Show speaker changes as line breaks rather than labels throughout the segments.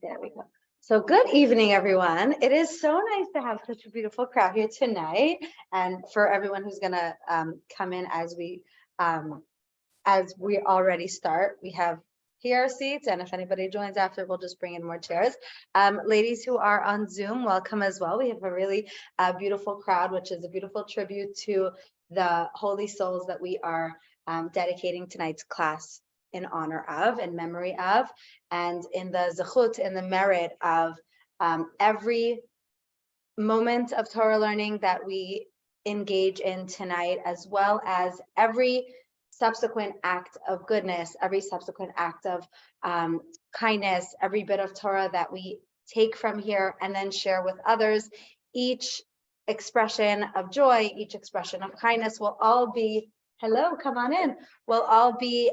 There we go. So good evening, everyone. It is so nice to have such a beautiful crowd here tonight, and for everyone who's gonna come in as we already start. We have here seats, and if anybody joins after, we'll just bring in more chairs. Ladies who are on Zoom, welcome as well. We have a really beautiful crowd, which is a beautiful tribute to the holy souls that we are dedicating tonight's class in honor of, in memory of, and in the zechut, in the merit of every moment of Torah learning that we engage in tonight, as well as every subsequent act of goodness, every subsequent act of kindness, every bit of Torah that we take from here and then share with others. Each expression of joy, each expression of kindness will all be, hello, come on in, will all be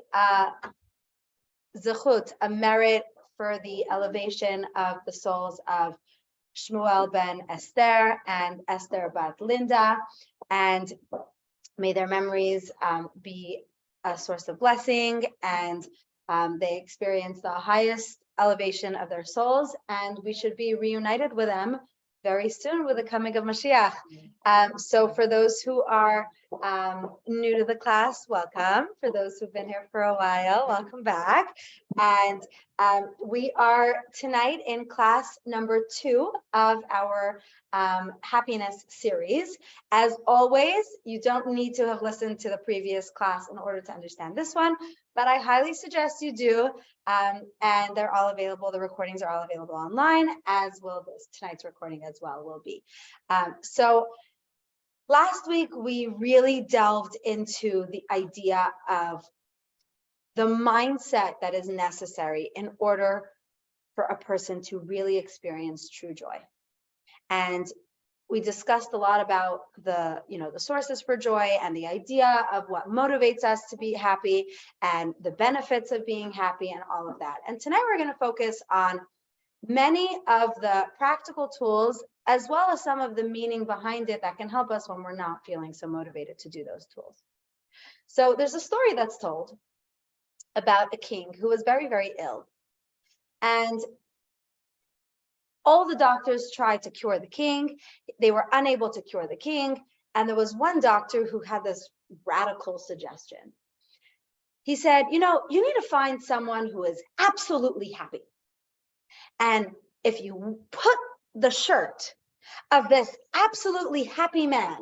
zechut, a merit for the elevation of the souls of Shmuel ben Esther and Esther bat Linda, and may their memories be a source of blessing, and they experience the highest elevation of their souls, and we should be reunited with them very soon with the coming of Mashiach. So for those who are new to the class, welcome. For those who've been here for a while, welcome back. And we are tonight in class number 2 of our happiness series. As always, you don't need to have listened to the previous class in order to understand this one, but I highly suggest you do. And they're all available. The recordings are all available online, as will tonight's recording as well will be. So last week, we really delved into the idea of the mindset that is necessary in order for a person to really experience true joy. And we discussed a lot about the sources for joy and the idea of what motivates us to be happy and the benefits of being happy and all of that. And tonight we're going to focus on many of the practical tools as well as some of the meaning behind it that can help us when we're not feeling so motivated to do those tools. So there's a story that's told about a king who was very, very ill. And all the doctors tried to cure the king. They were unable to cure the king. And there was one doctor who had this radical suggestion. He said, you need to find someone who is absolutely happy. And if you put the shirt of this absolutely happy man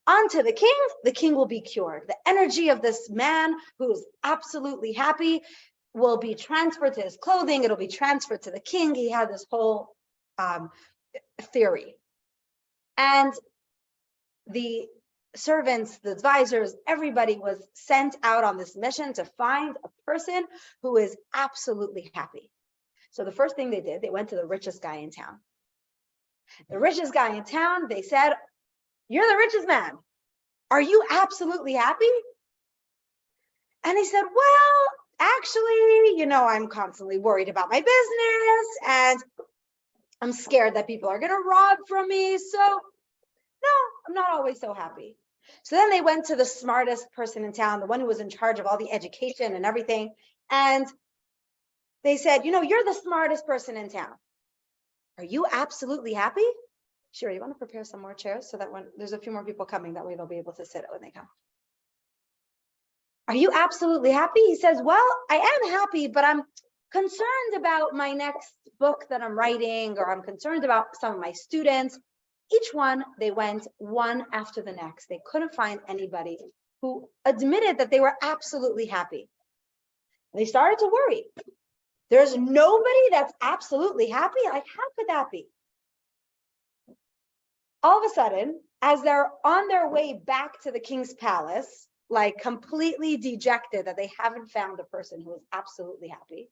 onto the king will be cured. The energy of this man who is absolutely happy will be transferred to his clothing. It'll be transferred to the king. He had this whole theory. And the servants, the advisors, everybody was sent out on this mission to find a person who is absolutely happy. So the first thing they did, they went to the richest guy in town. The richest guy in town, they said, "You're the richest man. Are you absolutely happy?" And he said, "Well, actually, I'm constantly worried about my business and I'm scared that people are going to rob from me. So no, I'm not always so happy." So then they went to the smartest person in town, the one who was in charge of all the education and everything. And they said, "You're the smartest person in town. Are you absolutely happy?" Sure, you want to prepare some more chairs so that when there's a few more people coming, that way they'll be able to sit when they come. "Are you absolutely happy?" He says, "Well, I am happy, but I'm concerned about my next book that I'm writing, or I'm concerned about some of my students." Each one, they went one after the next. They couldn't find anybody who admitted that they were absolutely happy. They started to worry. There's nobody that's absolutely happy? Like, how could that be? All of a sudden, as they're on their way back to the king's palace, like completely dejected that they haven't found the person who is absolutely happy,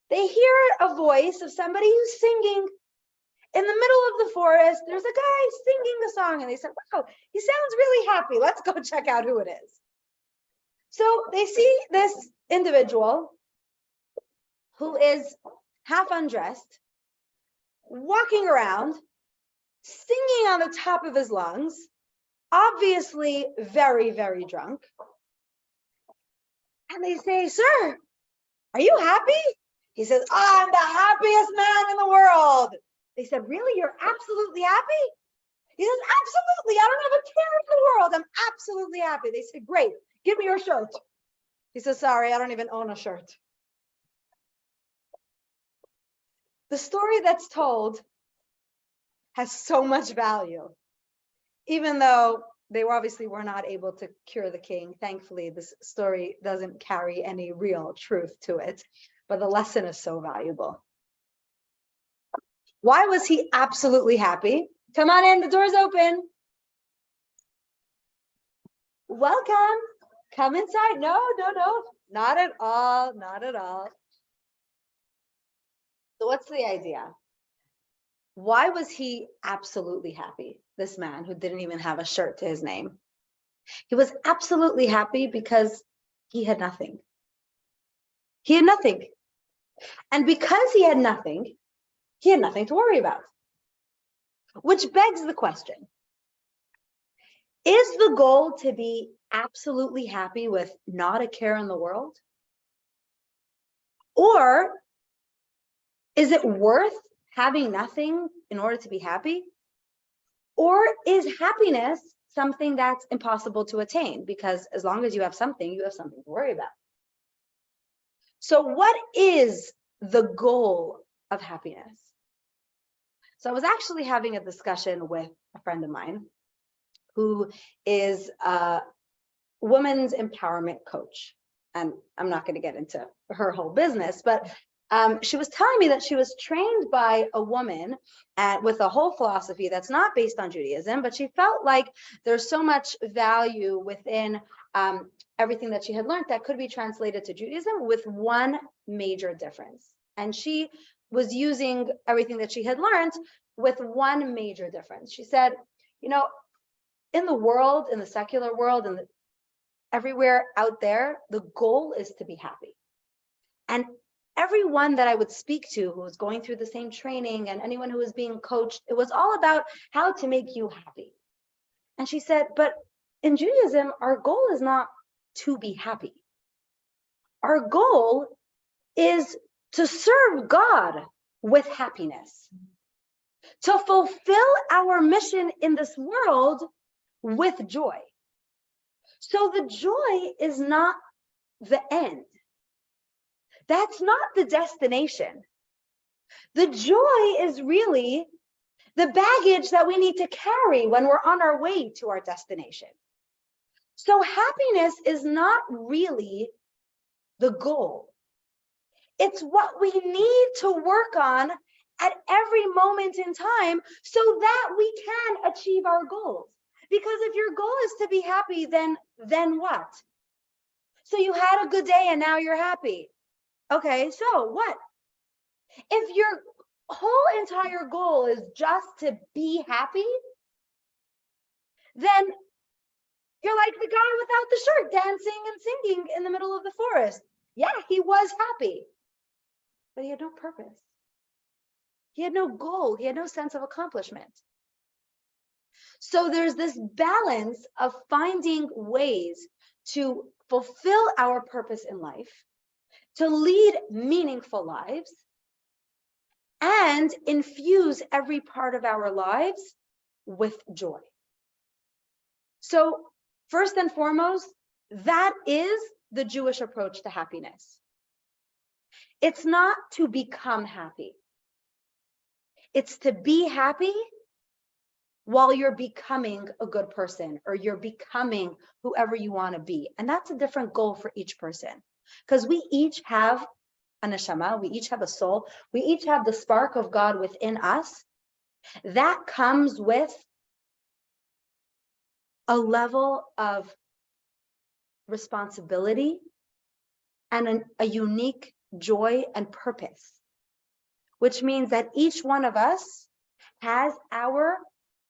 they hear a voice of somebody who's singing in the middle of the forest. There's a guy singing the song, and they said, "Wow, he sounds really happy. Let's go check out who it is." So they see this individual who is half undressed, walking around, singing on the top of his lungs, obviously very, very drunk. And they say, "Sir, are you happy?" He says, I'm the happiest man in the world. They said, really? You're absolutely happy? He says, absolutely. I don't have a care in the world. I'm absolutely happy. They said, great. Give me your shirt. He says, sorry, I don't even own a shirt. The story that's told has so much value, even though they obviously were not able to cure the king. Thankfully, this story doesn't carry any real truth to it, but the lesson is so valuable. Why was he absolutely happy? Come on in, the door's open. Welcome. Come inside. No, not at all, not at all. So what's the idea? Why was he absolutely happy, this man who didn't even have a shirt to his name? He was absolutely happy because he had nothing. He had nothing. And because he had nothing to worry about. Which begs the question, is the goal to be absolutely happy with not a care in the world? Or is it worth having nothing in order to be happy? Or is happiness something that's impossible to attain? Because as long as you have something to worry about. So what is the goal of happiness? So I was actually having a discussion with a friend of mine who is a women's empowerment coach. And I'm not going to get into her whole business, but she was telling me that she was trained by a woman with a whole philosophy that's not based on Judaism, but she felt like there's so much value within everything that she had learned that could be translated to Judaism with one major difference. And she was using everything that she had learned with one major difference. She said, you know, in the world, in the secular world, and everywhere out there, the goal is to be happy. And everyone that I would speak to who was going through the same training and anyone who was being coached, it was all about how to make you happy. And she said, but in Judaism, our goal is not to be happy. Our goal is to serve God with happiness, to fulfill our mission in this world with joy. So the joy is not the end. That's not the destination. The joy is really the baggage that we need to carry when we're on our way to our destination. So happiness is not really the goal. It's what we need to work on at every moment in time so that we can achieve our goals. Because if your goal is to be happy, then what? So you had a good day and now you're happy. Okay, so what? If your whole entire goal is just to be happy, then you're like the guy without the shirt dancing and singing in the middle of the forest. Yeah, he was happy, but he had no purpose. He had no goal. He had no sense of accomplishment. So there's this balance of finding ways to fulfill our purpose in life, to lead meaningful lives, and infuse every part of our lives with joy. So first and foremost, that is the Jewish approach to happiness. It's not to become happy. It's to be happy while you're becoming a good person, or you're becoming whoever you want to be. And that's a different goal for each person, because we each have a neshama, we each have a soul, we each have the spark of God within us. That comes with a level of responsibility and a unique joy and purpose, which means that each one of us has our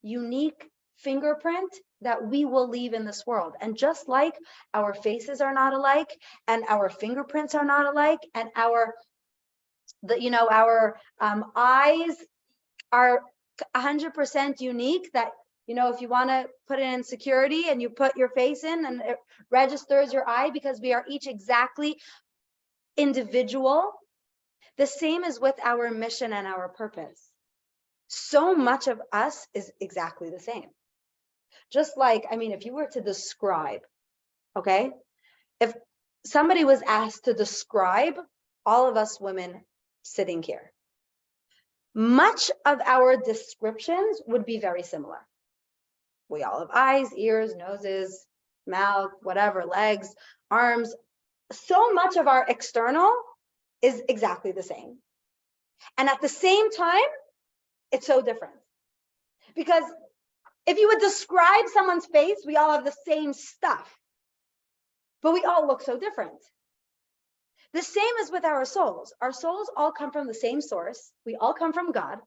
unique fingerprint that we will leave in this world. And just like our faces are not alike, and our fingerprints are not alike, and our eyes are 100% unique, that if you want to put it in security and you put your face in and it registers your eye, because we are each exactly individual, The same is with our mission and our purpose. So much of us is exactly the same. Just like, I mean, if you were to describe, okay, if somebody was asked to describe all of us women sitting here, much of our descriptions would be very similar. We all have eyes, ears, noses, mouth, whatever, legs, arms. So much of our external is exactly the same. And at the same time, it's so different. Because if you would describe someone's face, we all have the same stuff, but we all look so different. The same is with our souls. Our souls all come from the same source. We all come from God.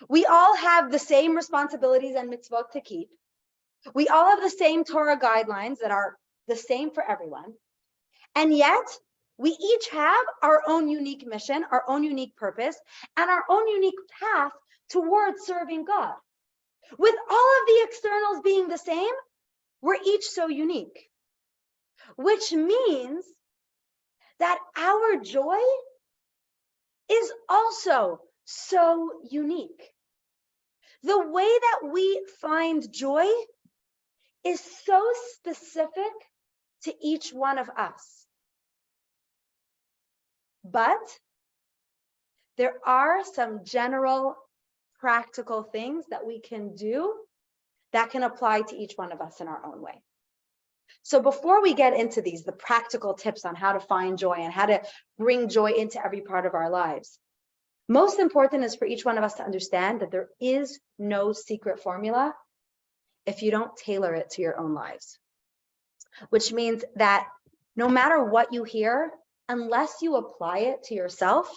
We all have the same responsibilities and mitzvot to keep. We all have the same Torah guidelines that are the same for everyone. And yet, we each have our own unique mission, our own unique purpose, and our own unique path towards serving God. With all of the externals being the same, we're each so unique, which means that our joy is also so unique. The way that we find joy is so specific to each one of us. But there are some general practical things that we can do that can apply to each one of us in our own way. So before we get into these, the practical tips on how to find joy and how to bring joy into every part of our lives, most important is for each one of us to understand that there is no secret formula if you don't tailor it to your own lives. Which means that no matter what you hear, unless you apply it to yourself,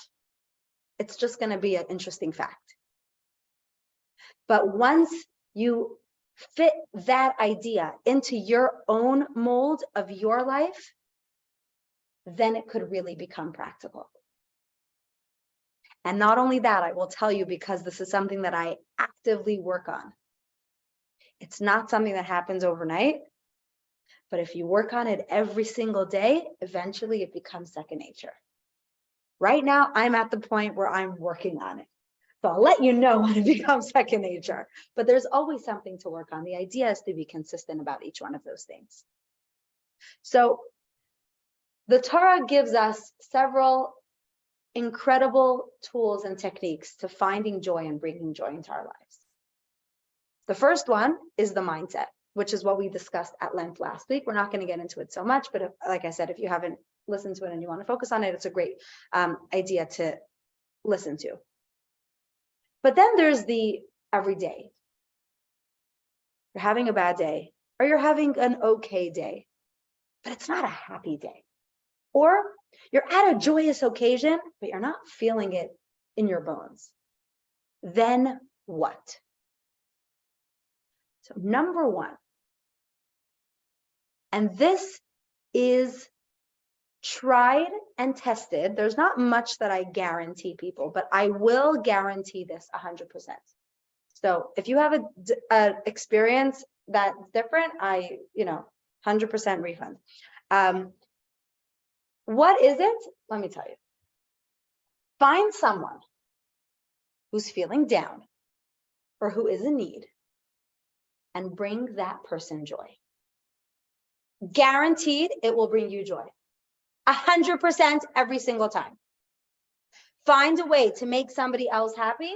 it's just going to be an interesting fact. But once you fit that idea into your own mold of your life, then it could really become practical. And not only that, I will tell you, because this is something that I actively work on. It's not something that happens overnight, but if you work on it every single day, eventually it becomes second nature. Right now, I'm at the point where I'm working on it. So I'll let you know when it becomes second nature, but there's always something to work on. The idea is to be consistent about each one of those things. So the Torah gives us several incredible tools and techniques to finding joy and bringing joy into our lives. The first one is the mindset, which is what we discussed at length last week. We're not going to get into it so much, but like I said, if you haven't listened to it and you want to focus on it, it's a great idea to listen to. But then there's the everyday. You're having a bad day, or you're having an okay day, but it's not a happy day. Or you're at a joyous occasion, but you're not feeling it in your bones. Then what? So number one, and this is tried and tested. There's not much that I guarantee people, but I will guarantee this 100%. So if you have a experience that's different, 100% refund. What is it? Let me tell you. Find someone who's feeling down or who is in need and bring that person joy. Guaranteed, it will bring you joy. 100% every single time. Find a way to make somebody else happy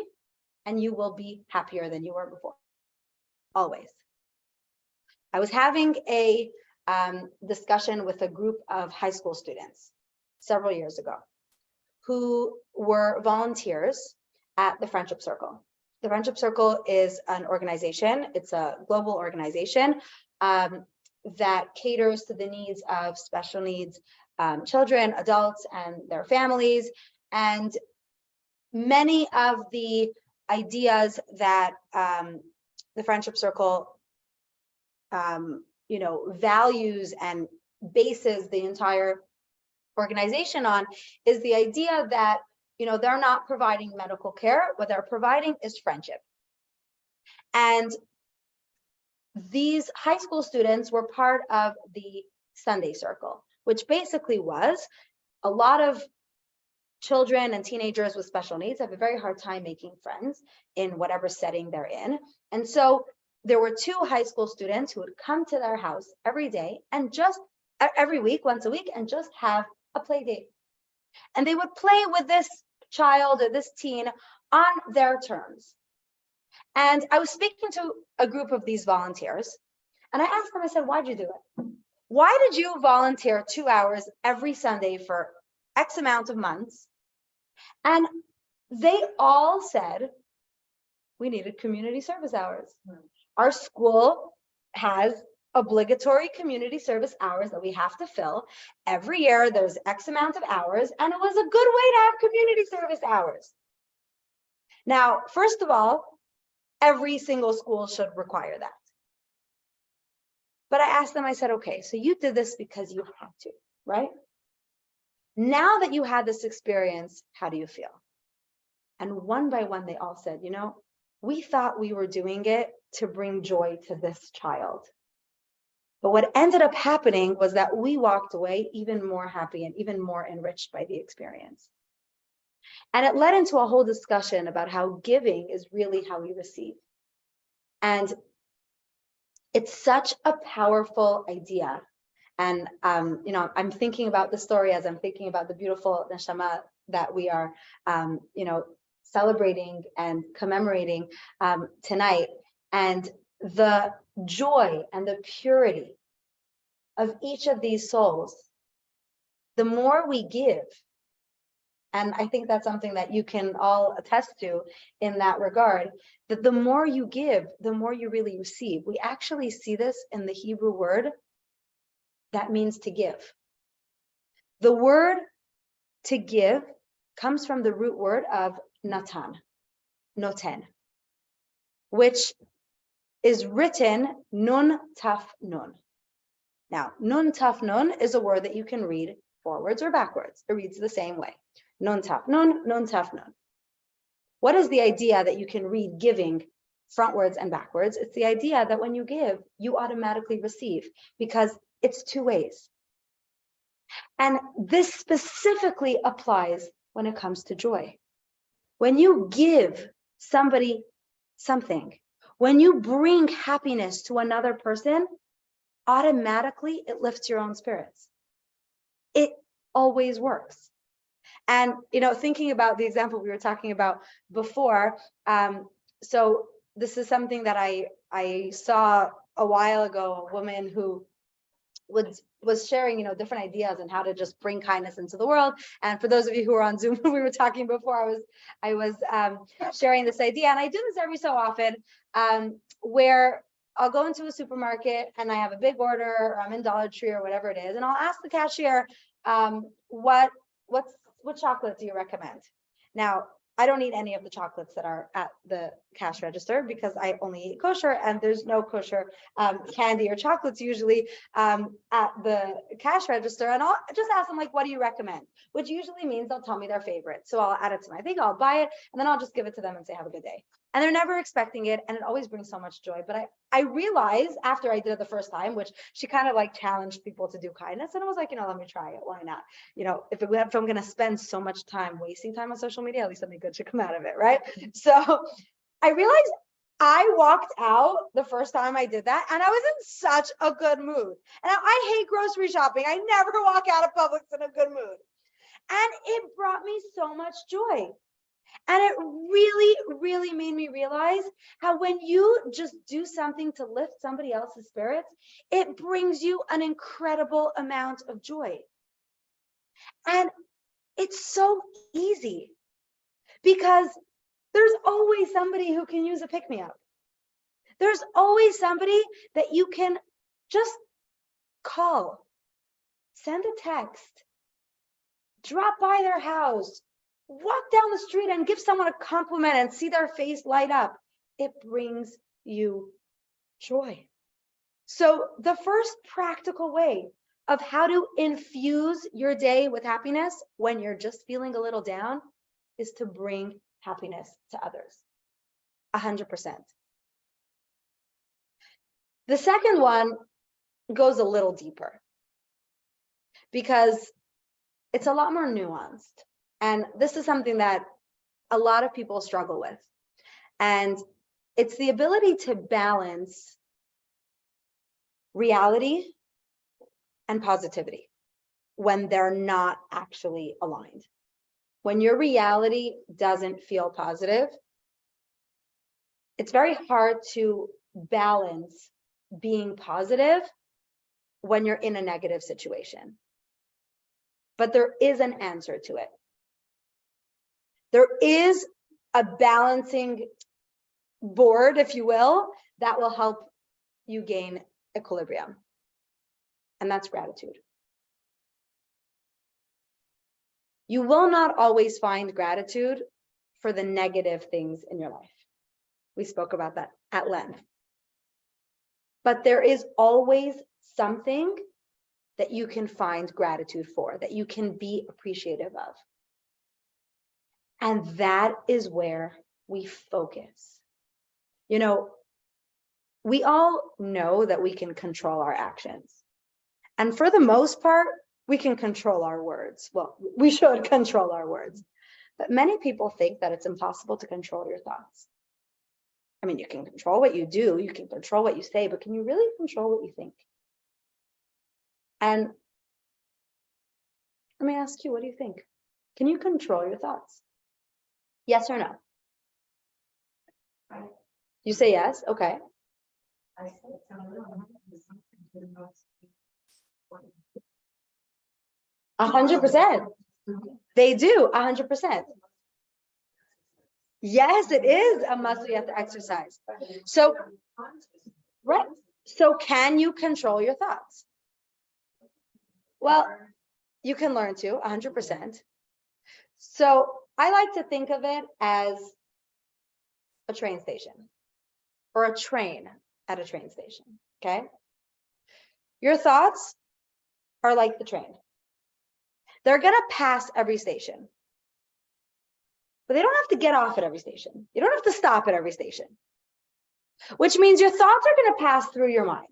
and you will be happier than you were before. Always. I was having a discussion with a group of high school students several years ago who were volunteers at the Friendship Circle. The Friendship Circle is an organization. It's a global organization that caters to the needs of special needs children, adults, and their families. And many of the ideas that the Friendship Circle values and bases the entire organization on is the idea that they're not providing medical care. What they're providing is friendship. And these high school students were part of the Sunday Circle, which basically was a lot of children and teenagers with special needs have a very hard time making friends in whatever setting they're in. And so there were 2 high school students who would come to their house every day and just every week, once a week, and just have a play date. And they would play with this child or this teen on their terms. And I was speaking to a group of these volunteers, and I asked them, I said, why'd you do it? Why did you volunteer 2 hours every Sunday for X amount of months? And they all said, we needed community service hours. Our school has obligatory community service hours that we have to fill. Every year there's X amount of hours, and it was a good way to have community service hours. Now, first of all, every single school should require that. But I asked them, I said, okay, so you did this because you had to, right? Now that you had this experience, how do you feel? And one by one, they all said, we thought we were doing it to bring joy to this child. But what ended up happening was that we walked away even more happy and even more enriched by the experience. And it led into a whole discussion about how giving is really how we receive. And it's such a powerful idea. And, I'm thinking about the story as I'm thinking about the beautiful neshama that we are, celebrating and commemorating tonight. And the joy and the purity of each of these souls, the more we give, and I think that's something that you can all attest to in that regard, that the more you give, the more you really receive. We actually see this in the Hebrew word that means to give. The word to give comes from the root word of natan, noten, which is written nun taf nun. Now, nun taf nun is a word that you can read forwards or backwards. It reads the same way. Nun taf nun, nun taf nun. What is the idea that you can read giving frontwards and backwards? It's the idea that when you give, you automatically receive, because it's 2 ways. And this specifically applies when it comes to joy. When you give somebody something, when you bring happiness to another person, automatically it lifts your own spirits. It always works. And, thinking about the example we were talking about before, so this is something that I saw a while ago, a woman who was sharing, different ideas on how to just bring kindness into the world. And for those of you who are on Zoom, when we were talking before, I was sharing this idea, and I do this every so often, where I'll go into a supermarket and I have a big order, or I'm in Dollar Tree or whatever it is, and I'll ask the cashier, what chocolate do you recommend? Now, I don't eat any of the chocolates that are at the cash register because I only eat kosher, and there's no kosher candy or chocolates usually at the cash register. And I'll just ask them, like, what do you recommend? Which usually means they'll tell me their favorite. So I'll add it to my thing, I'll buy it, and then I'll just give it to them and say, have a good day. And they're never expecting it, and it always brings so much joy. But I realized after I did it the first time, which she kind of like challenged people to do kindness, and I was like, let me try it. Why not? If I'm going to spend so much time wasting time on social media, at least something good should come out of it, right? So I realized I walked out the first time I did that, and I was in such a good mood. And I hate grocery shopping. I never walk out of Publix in a good mood. And it brought me so much joy. And it really, really made me realize how when you just do something to lift somebody else's spirits, it brings you an incredible amount of joy. And it's so easy because there's always somebody who can use a pick-me-up. There's always somebody that you can just call, send a text, drop by their house, walk down the street and give someone a compliment and see their face light up. It brings you joy. So the first practical way of how to infuse your day with happiness when you're just feeling a little down is to bring happiness to others. 100%. The second one goes a little deeper because it's a lot more nuanced. And this is something that a lot of people struggle with. And it's the ability to balance reality and positivity when they're not actually aligned. When your reality doesn't feel positive, it's very hard to balance being positive when you're in a negative situation. But there is an answer to it. There is a balancing board, if you will, that will help you gain equilibrium. And that's gratitude. You will not always find gratitude for the negative things in your life. We spoke about that at length. But there is always something that you can find gratitude for, that you can be appreciative of. And that is where we focus. You know, we all know that we can control our actions. And for the most part, we can control our words. Well, we should control our words. But many people think that it's impossible to control your thoughts. I mean, you can control what you do, you can control what you say, but can you really control what you think? And let me ask you, what do you think? Can you control your thoughts? Yes or no? You say yes? Okay. 100%. They do, 100%. Yes, it is a muscle you have to exercise. So, right. So can you control your thoughts? Well, you can learn to, 100%. So I like to think of it as a train station or a train at a train station, okay? Your thoughts are like the train. They're gonna pass every station, but they don't have to get off at every station. You don't have to stop at every station, which means your thoughts are gonna pass through your mind.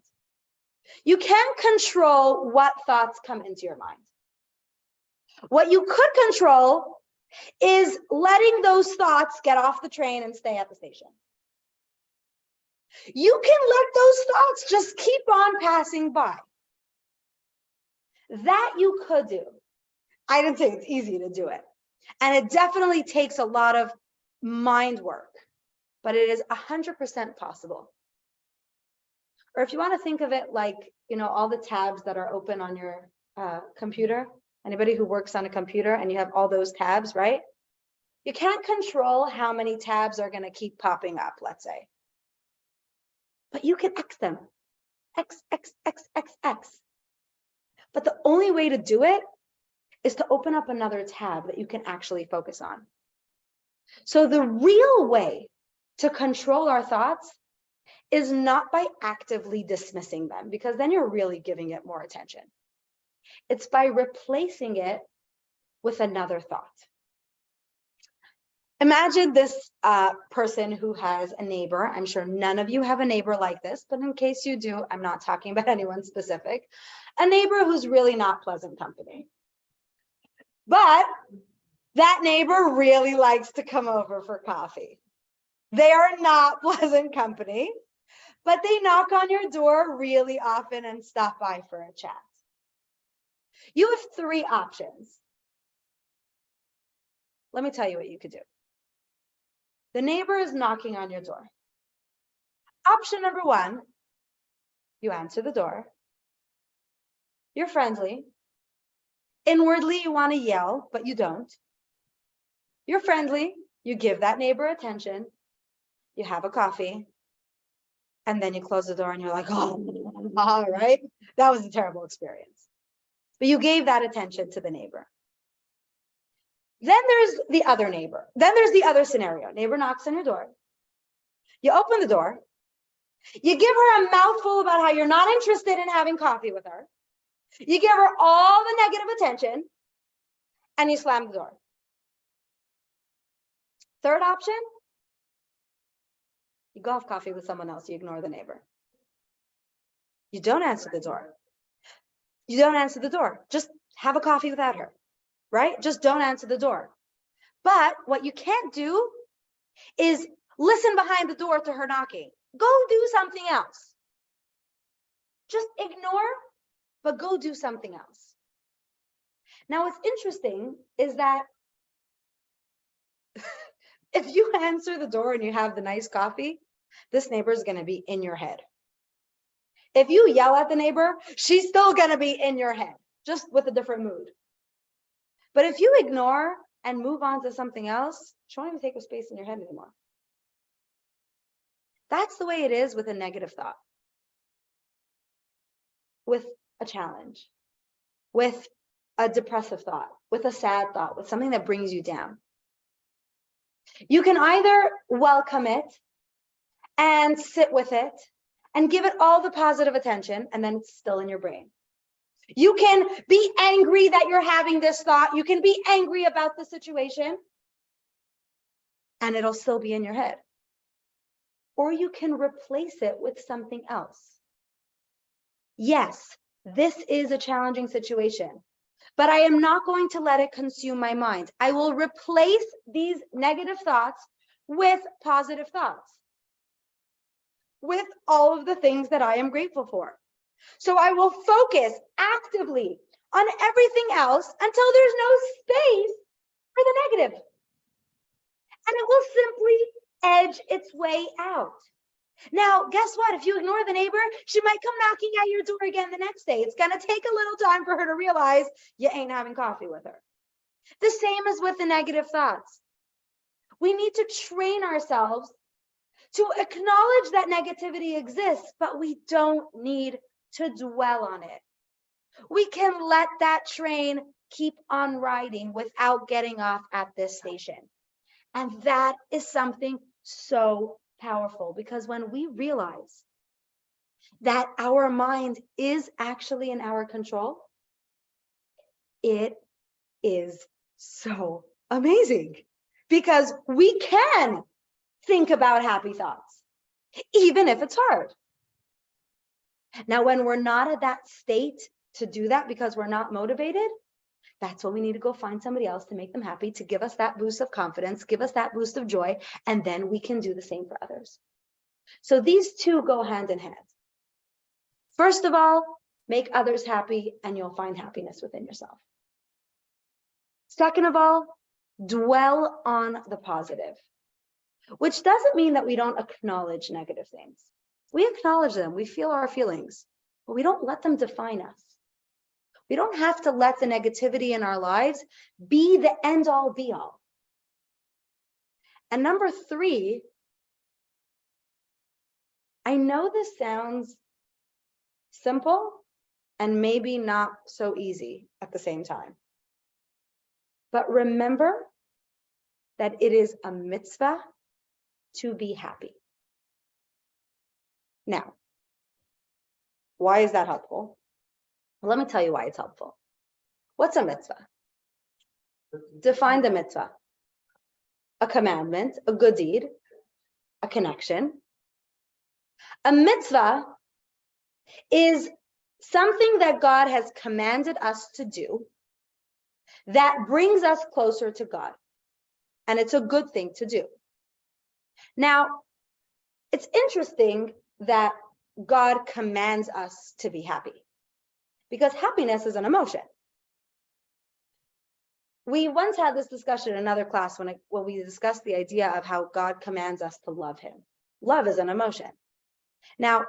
You can control what thoughts come into your mind. What you could control is letting those thoughts get off the train and stay at the station. You can let those thoughts just keep on passing by. That you could do. I don't think it's easy to do it. And it definitely takes a lot of mind work, but it is 100% possible. Or if you want to think of it like, you know, all the tabs that are open on your computer, anybody who works on a computer and you have all those tabs, right? You can't control how many tabs are going to keep popping up, let's say. But you can X them. X, X, X, X, X. But the only way to do it is to open up another tab that you can actually focus on. So the real way to control our thoughts is not by actively dismissing them, because then you're really giving it more attention. It's by replacing it with another thought. Imagine this person who has a neighbor. I'm sure none of you have a neighbor like this, but in case you do, I'm not talking about anyone specific. A neighbor who's really not pleasant company. But that neighbor really likes to come over for coffee. They are not pleasant company, but they knock on your door really often and stop by for a chat. You have three options. Let me tell you what you could do. The neighbor is knocking on your door. Option number one, you answer the door. You're friendly. Inwardly, you want to yell, but you don't. You're friendly. You give that neighbor attention. You have a coffee. And then you close the door and you're like, oh, right? That was a terrible experience. But you gave that attention to the neighbor. Then there's the other neighbor. Then there's the other scenario. Neighbor knocks on your door. You open the door. You give her a mouthful about how you're not interested in having coffee with her. You give her all the negative attention and you slam the door. Third option, you go have coffee with someone else. You ignore the neighbor. You don't answer the door. You don't answer the door. Just have a coffee without her, right? Just don't answer the door. But what you can't do is listen behind the door to her knocking. Go do something else. Just ignore, but go do something else. Now, what's interesting is that if you answer the door and you have the nice coffee, this neighbor is going to be in your head. If you yell at the neighbor, she's still going to be in your head, just with a different mood. But if you ignore and move on to something else, she won't even take up space in your head anymore. That's the way it is with a negative thought, with a challenge, with a depressive thought, with a sad thought, with something that brings you down. You can either welcome it and sit with it and give it all the positive attention, and then it's still in your brain. You can be angry that you're having this thought. You can be angry about the situation, and it'll still be in your head. Or you can replace it with something else. Yes, this is a challenging situation, but I am not going to let it consume my mind. I will replace these negative thoughts with positive thoughts, with all of the things that I am grateful for. So I will focus actively on everything else until there's no space for the negative. And it will simply edge its way out. Now, guess what? If you ignore the neighbor, she might come knocking at your door again the next day. It's going to take a little time for her to realize you ain't having coffee with her. The same as with the negative thoughts. We need to train ourselves to acknowledge that negativity exists, but we don't need to dwell on it. We can let that train keep on riding without getting off at this station. And that is something so powerful, because when we realize that our mind is actually in our control, it is so amazing, because we can think about happy thoughts, even if it's hard. Now, when we're not at that state to do that because we're not motivated, that's when we need to go find somebody else to make them happy, to give us that boost of confidence, give us that boost of joy, and then we can do the same for others. So these two go hand in hand. First of all, make others happy and you'll find happiness within yourself. Second of all, dwell on the positive, which doesn't mean that we don't acknowledge negative things. We acknowledge them, we feel our feelings, but we don't let them define us. We don't have to let the negativity in our lives be the end all be all. And number three, I know this sounds simple and maybe not so easy at the same time, but remember that it is a mitzvah to be happy. Now, why is that helpful? Well, let me tell you why it's helpful. What's a mitzvah? Define the mitzvah. A commandment, a good deed, a connection. A mitzvah is something that God has commanded us to do that brings us closer to God. And it's a good thing to do. Now, it's interesting that God commands us to be happy, because happiness is an emotion. We once had this discussion in another class when we discussed the idea of how God commands us to love him. Love is an emotion. Now,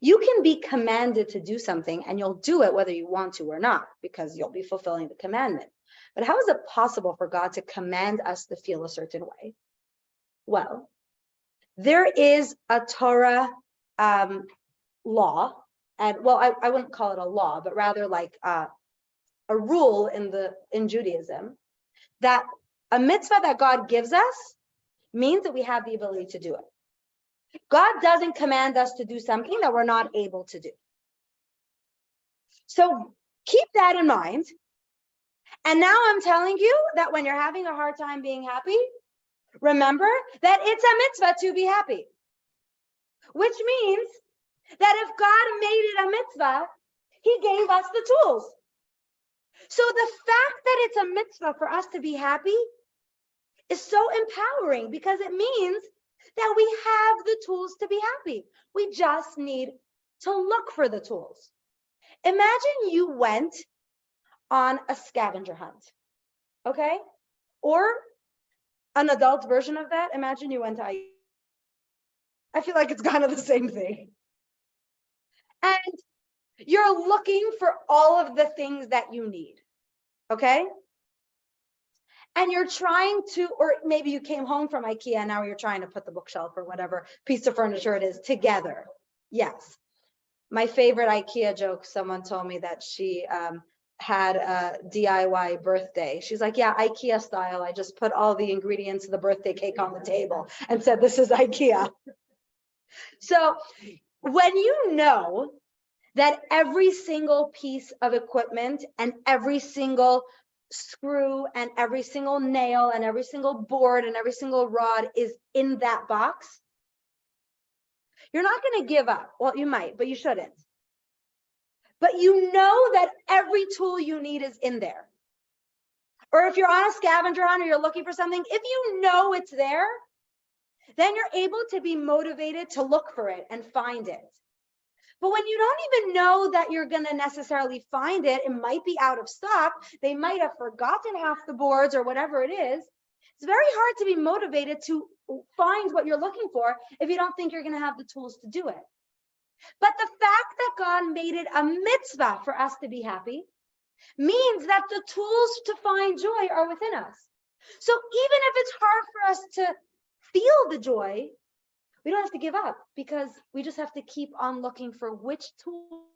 you can be commanded to do something and you'll do it whether you want to or not, because you'll be fulfilling the commandment. But how is it possible for God to command us to feel a certain way? Well, there is a Torah law, and well, I wouldn't call it a law, but rather like a rule in Judaism, that a mitzvah that God gives us means that we have the ability to do it. God doesn't command us to do something that we're not able to do. So keep that in mind. And now I'm telling you that when you're having a hard time being happy, remember that it's a mitzvah to be happy. Which means that if God made it a mitzvah, he gave us the tools. So the fact that it's a mitzvah for us to be happy is so empowering because it means that we have the tools to be happy. We just need to look for the tools. Imagine you went on a scavenger hunt, okay? Or an adult version of that. Imagine you went to IKEA. I feel like it's kind of the same thing. And you're looking for all of the things that you need, okay? And you're trying to, or maybe you came home from IKEA and now you're trying to put the bookshelf or whatever piece of furniture it is together. Yes. My favorite IKEA joke, someone told me that she had a DIY birthday. She's like, yeah, IKEA style. I just put all the ingredients of the birthday cake on the table and said, this is IKEA. So when you know that every single piece of equipment and every single screw and every single nail and every single board and every single rod is in that box, you're not going to give up. Well, you might, but you shouldn't. But you know that every tool you need is in there. Or if you're on a scavenger hunt or you're looking for something, if you know it's there, then you're able to be motivated to look for it and find it. But when you don't even know that you're going to necessarily find it, it might be out of stock. They might have forgotten half the boards or whatever it is. It's very hard to be motivated to find what you're looking for if you don't think you're going to have the tools to do it. But the fact that God made it a mitzvah for us to be happy means that the tools to find joy are within us. So even if it's hard for us to feel the joy, we don't have to give up because we just have to keep on looking for which tool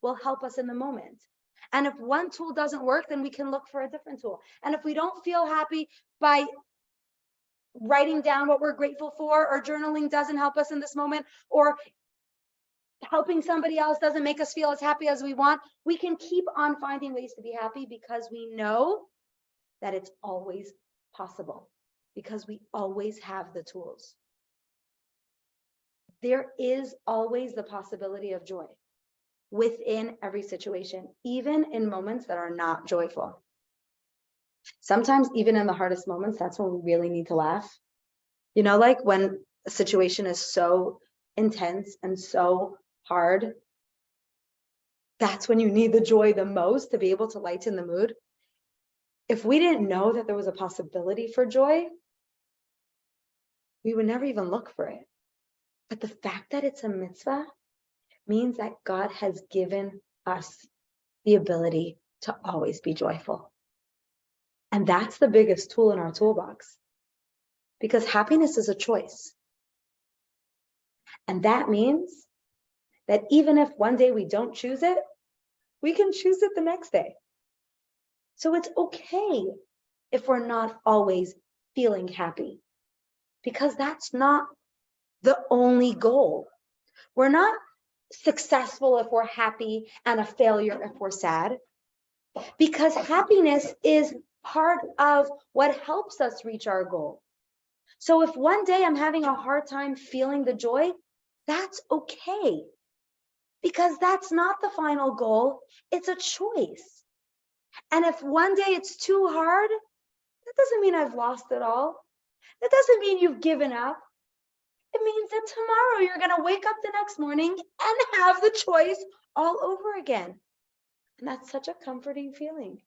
will help us in the moment. And if one tool doesn't work, then we can look for a different tool. And if we don't feel happy by writing down what we're grateful for, or journaling doesn't help us in this moment, or helping somebody else doesn't make us feel as happy as we want, we can keep on finding ways to be happy because we know that it's always possible, because we always have the tools. There is always the possibility of joy within every situation, even in moments that are not joyful. Sometimes even in the hardest moments, that's when we really need to laugh. You know, like when a situation is so intense and so hard, that's when you need the joy the most to be able to lighten the mood. If we didn't know that there was a possibility for joy, we would never even look for it. But the fact that it's a mitzvah means that God has given us the ability to always be joyful. And that's the biggest tool in our toolbox, because happiness is a choice. And that means that even if one day we don't choose it, we can choose it the next day. So it's okay if we're not always feeling happy, because that's not the only goal. We're not successful if we're happy and a failure if we're sad, because happiness is part of what helps us reach our goal. So if one day I'm having a hard time feeling the joy, that's okay, because that's not the final goal. It's a choice. And if one day it's too hard, that doesn't mean I've lost it all. That doesn't mean you've given up. It means that tomorrow you're going to wake up the next morning and have the choice all over again. And that's such a comforting feeling.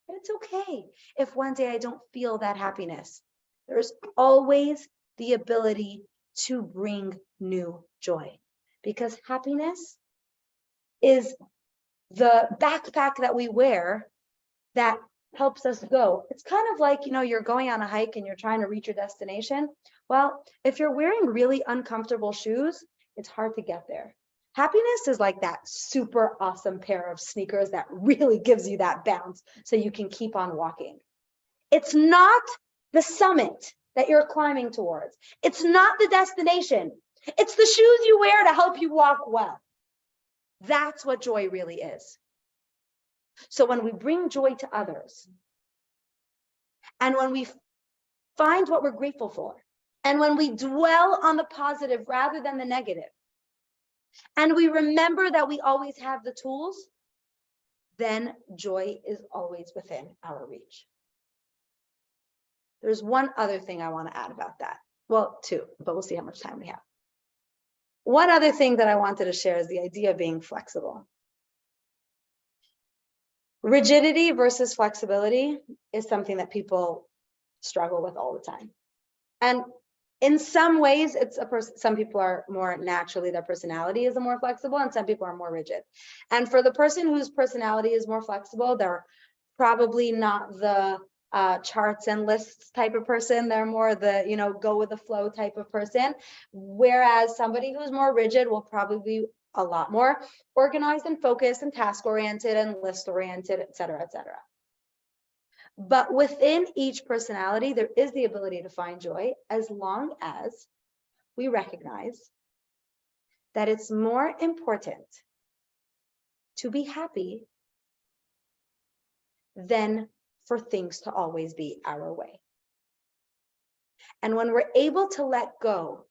But it's okay if one day I don't feel that happiness. There's always the ability to bring new joy, because happiness is the backpack that we wear that helps us go. It's kind of like, you know, you're going on a hike and you're trying to reach your destination. Well, if you're wearing really uncomfortable shoes, it's hard to get there. Happiness is like that super awesome pair of sneakers that really gives you that bounce so you can keep on walking. It's not the summit that you're climbing towards. It's not the destination. It's the shoes you wear to help you walk well. That's what joy really is. So when we bring joy to others, and when we find what we're grateful for, and when we dwell on the positive rather than the negative, and we remember that we always have the tools, then joy is always within our reach. There's one other thing I want to add about that. Well, two, but we'll see how much time we have. One other thing that I wanted to share is the idea of being flexible. Rigidity versus flexibility is something that people struggle with all the time. And in some ways, it's a person, some people are more naturally, their personality is more flexible, and some people are more rigid. And for the person whose personality is more flexible, they're probably not the charts and lists type of person. They're more the, go with the flow type of person. Whereas somebody who's more rigid will probably be a lot more organized and focused and task oriented and list oriented, et cetera, et cetera. But within each personality, there is the ability to find joy as long as we recognize that it's more important to be happy than for things to always be our way. And when we're able to let go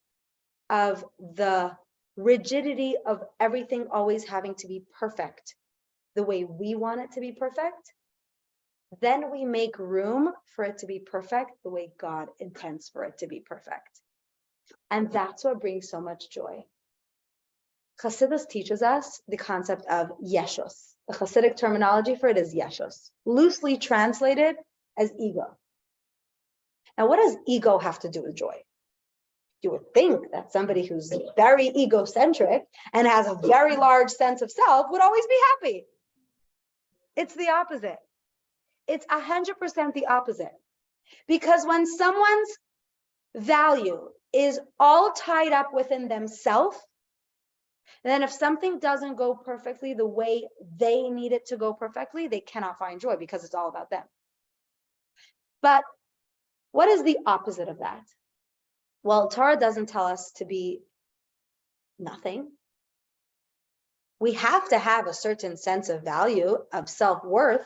of the rigidity of everything always having to be perfect the way we want it to be perfect, then we make room for it to be perfect the way God intends for it to be perfect. And that's what brings so much joy. Chassidus teaches us the concept of yeshus. The Chassidic terminology for it is yeshus, loosely translated as ego. Now, what does ego have to do with joy? You would think that somebody who's very egocentric and has a very large sense of self would always be happy. It's the opposite. It's 100% the opposite. Because when someone's value is all tied up within themselves, then if something doesn't go perfectly the way they need it to go perfectly, they cannot find joy because it's all about them. But what is the opposite of that? Well, Torah doesn't tell us to be nothing. We have to have a certain sense of value, of self-worth.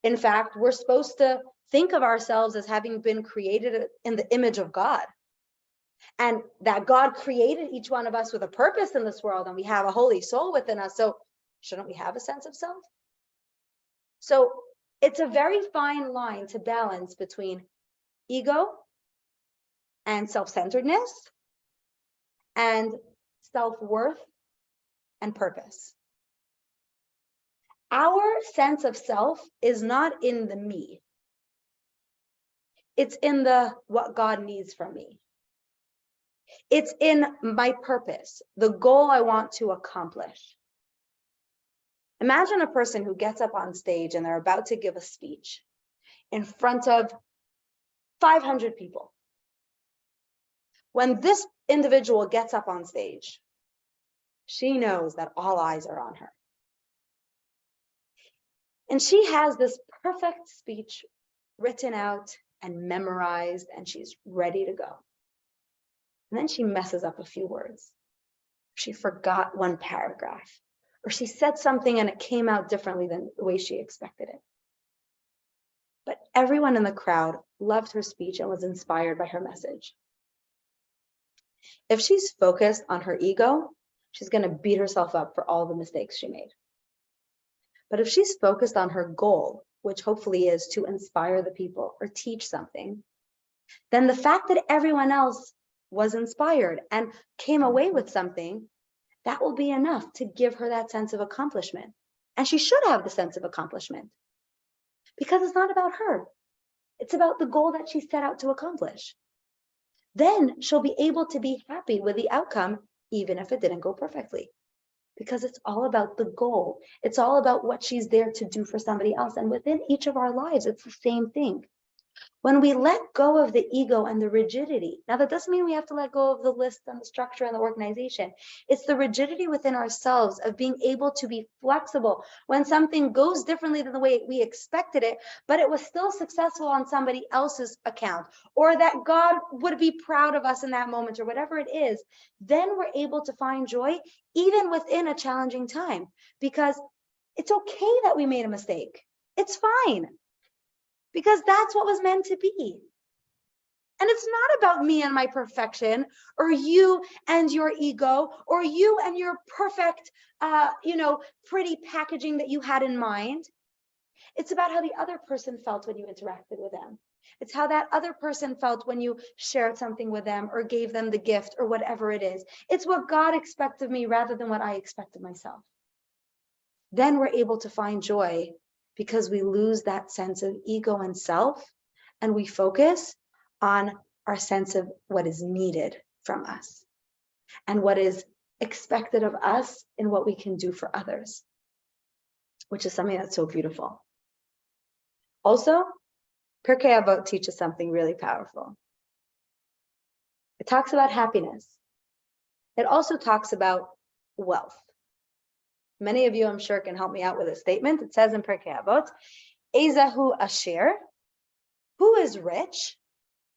In fact, we're supposed to think of ourselves as having been created in the image of God. And that God created each one of us with a purpose in this world, and we have a holy soul within us. So shouldn't we have a sense of self? So it's a very fine line to balance between ego and self-centeredness and self-worth and purpose. Our sense of self is not in the me. It's in the what God needs from me. It's in my purpose, the goal I want to accomplish. Imagine a person who gets up on stage and they're about to give a speech in front of 500 people. When this individual gets up on stage, she knows that all eyes are on her. And she has this perfect speech written out and memorized, and she's ready to go. And then she messes up a few words. She forgot one paragraph, or she said something and it came out differently than the way she expected it. But everyone in the crowd loved her speech and was inspired by her message. If she's focused on her ego, she's going to beat herself up for all the mistakes she made. But if she's focused on her goal, which hopefully is to inspire the people or teach something, then the fact that everyone else was inspired and came away with something, that will be enough to give her that sense of accomplishment. And she should have the sense of accomplishment because it's not about her. It's about the goal that she set out to accomplish. Then she'll be able to be happy with the outcome, even if it didn't go perfectly, because it's all about the goal. It's all about what she's there to do for somebody else. And within each of our lives, it's the same thing. When we let go of the ego and the rigidity, now that doesn't mean we have to let go of the list and the structure and the organization. It's the rigidity within ourselves of being able to be flexible when something goes differently than the way we expected it, but it was still successful on somebody else's account, or that God would be proud of us in that moment, or whatever it is. Then we're able to find joy even within a challenging time, because it's okay that we made a mistake. It's fine. Because that's what was meant to be. And it's not about me and my perfection, or you and your ego, or you and your perfect, pretty packaging that you had in mind. It's about how the other person felt when you interacted with them. It's how that other person felt when you shared something with them or gave them the gift or whatever it is. It's what God expects of me rather than what I expect of myself. Then we're able to find joy because we lose that sense of ego and self, and we focus on our sense of what is needed from us and what is expected of us and what we can do for others, which is something that's so beautiful. Also, Pirkei Avot teaches something really powerful. It talks about happiness. It also talks about wealth. Many of you, I'm sure, can help me out with a statement. It says in Pirkei Avot, Ezahu Asher, who is rich?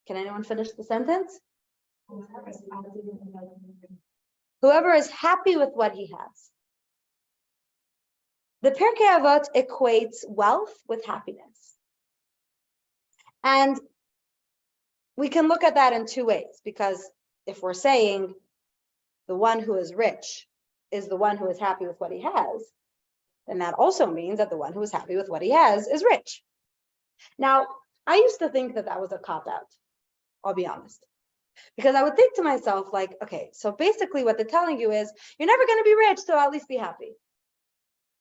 Can anyone finish the sentence? Whoever is happy with what he has. The Pirkei Avot equates wealth with happiness. And we can look at that in two ways, because if we're saying the one who is rich is the one who is happy with what he has, then that also means that the one who is happy with what he has is rich. Now, I used to think that that was a cop-out, I'll be honest. Because I would think to myself, like, okay, so basically what they're telling you is, you're never going to be rich, so at least be happy.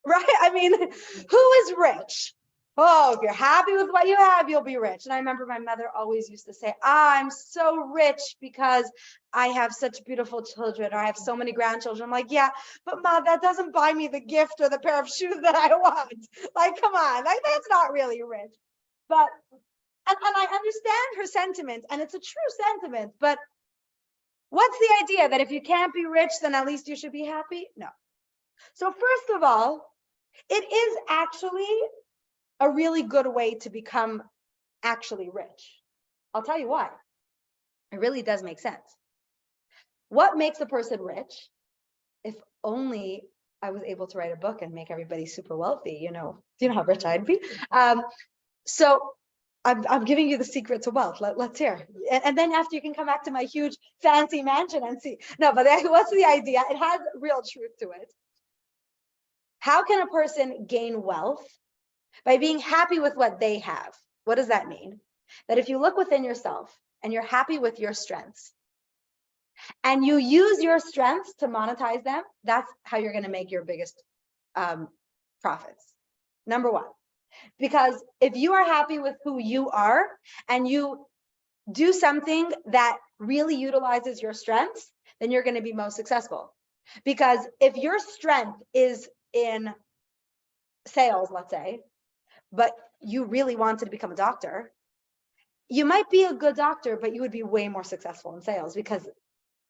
Right? I mean, who is rich? Oh, if you're happy with what you have, you'll be rich. And I remember my mother always used to say, I'm so rich because I have such beautiful children, or I have so many grandchildren. I'm like, yeah, but Ma, that doesn't buy me the gift or the pair of shoes that I want. Like, come on, like, that's not really rich. But, and I understand her sentiment, and it's a true sentiment, but what's the idea? That if you can't be rich, then at least you should be happy? No. So first of all, it is actually a really good way to become actually rich. I'll tell you why. It really does make sense. What makes a person rich? If only I was able to write a book and make everybody super wealthy, you know how rich I'd be. So I'm giving you the secret to wealth. Let's hear. And then after, you can come back to my huge fancy mansion and see. No, but what's the idea? It has real truth to it. How can a person gain wealth? By being happy with what they have. What does that mean? That if you look within yourself and you're happy with your strengths, and you use your strengths to monetize them, that's how you're going to make your biggest profits. Number one, because if you are happy with who you are and you do something that really utilizes your strengths, then you're going to be most successful. Because if your strength is in sales, let's say, but you really wanted to become a doctor, you might be a good doctor, but you would be way more successful in sales because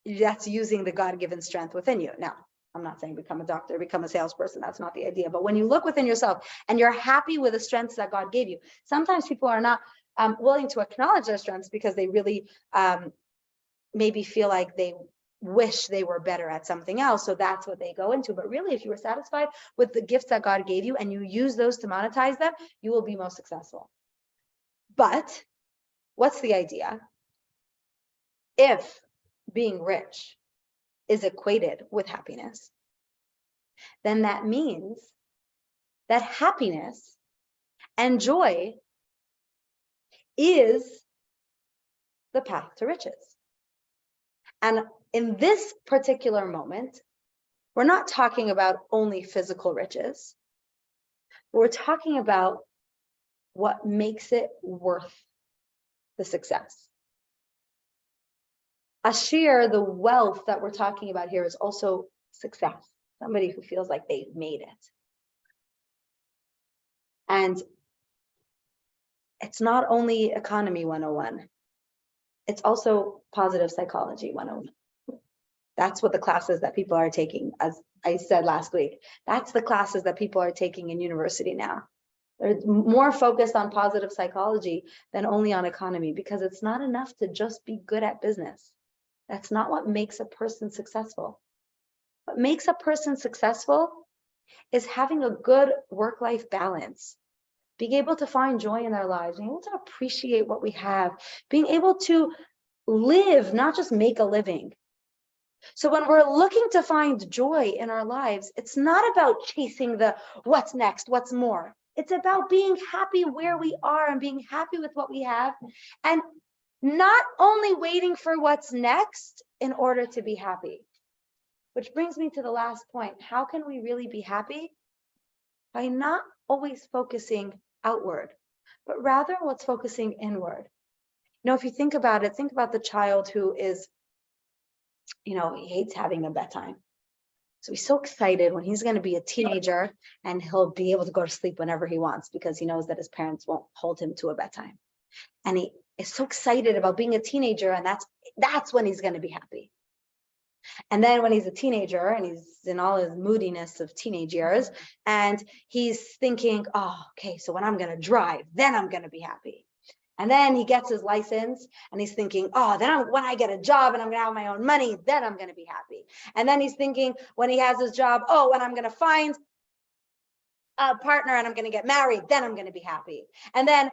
that's using the God-given strength within you. Now, I'm not saying become a doctor, become a salesperson. That's not the idea. But when you look within yourself and you're happy with the strengths that God gave you, sometimes people are not willing to acknowledge their strengths because they really maybe feel like they wish they were better at something else. So that's what they go into. But really, if you were satisfied with the gifts that God gave you and you use those to monetize them, you will be most successful. But what's the idea? If being rich is equated with happiness, then that means that happiness and joy is the path to riches. And in this particular moment, we're not talking about only physical riches. We're talking about what makes it worth the success. Ashir, the wealth that we're talking about here, is also success. Somebody who feels like they've made it. And it's not only economy 101. It's also positive psychology 101. That's what the classes that people are taking, as I said last week. That's the classes that people are taking in university now. They're more focused on positive psychology than only on economy, because it's not enough to just be good at business. That's not what makes a person successful. What makes a person successful is having a good work-life balance, being able to find joy in their lives, being able to appreciate what we have, being able to live, not just make a living. So when we're looking to find joy in our lives, it's not about chasing the what's next, what's more. It's about being happy where we are and being happy with what we have, and not only waiting for what's next in order to be happy. Which brings me to the last point. How can we really be happy? By not always focusing outward, but rather what's focusing inward. If you think about it, think about the child who is, he hates having a bedtime. So he's so excited when he's going to be a teenager and he'll be able to go to sleep whenever he wants because he knows that his parents won't hold him to a bedtime. And he is so excited about being a teenager, and that's when he's going to be happy. And then when he's a teenager and he's in all his moodiness of teenage years, and he's thinking, oh, okay, so when I'm going to drive, then I'm going to be happy. And then he gets his license and he's thinking, oh, then when I get a job and I'm going to have my own money, then I'm going to be happy. And then he's thinking when he has his job, oh, when I'm going to find a partner and I'm going to get married, then I'm going to be happy. And then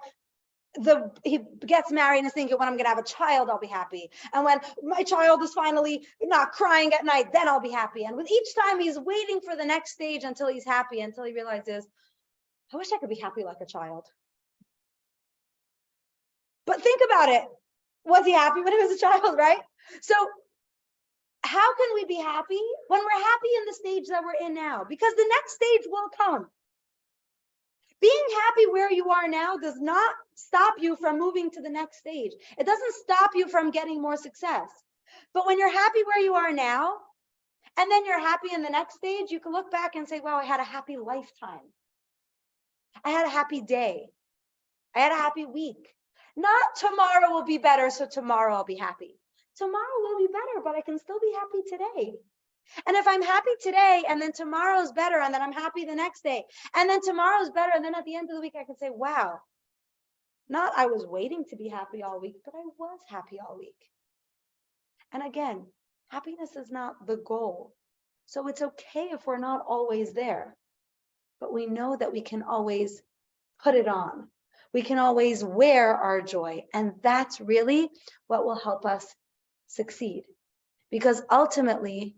he gets married and is thinking when I'm going to have a child, I'll be happy. And when my child is finally not crying at night, then I'll be happy. And with each time he's waiting for the next stage until he's happy, until he realizes, I wish I could be happy like a child. But think about it. Was he happy when he was a child, right? So how can we be happy when we're happy in the stage that we're in now? Because the next stage will come. Being happy where you are now does not stop you from moving to the next stage. It doesn't stop you from getting more success. But when you're happy where you are now, and then you're happy in the next stage, you can look back and say, wow, I had a happy lifetime. I had a happy day. I had a happy week. Not tomorrow will be better, so tomorrow I'll be happy. Tomorrow will be better, but I can still be happy today. And if I'm happy today, and then tomorrow's better, and then I'm happy the next day, and then tomorrow's better, and then at the end of the week, I can say, wow, not I was waiting to be happy all week, but I was happy all week. And again, happiness is not the goal. So it's okay if we're not always there, but we know that we can always put it on. We can always wear our joy. And that's really what will help us succeed. Because ultimately,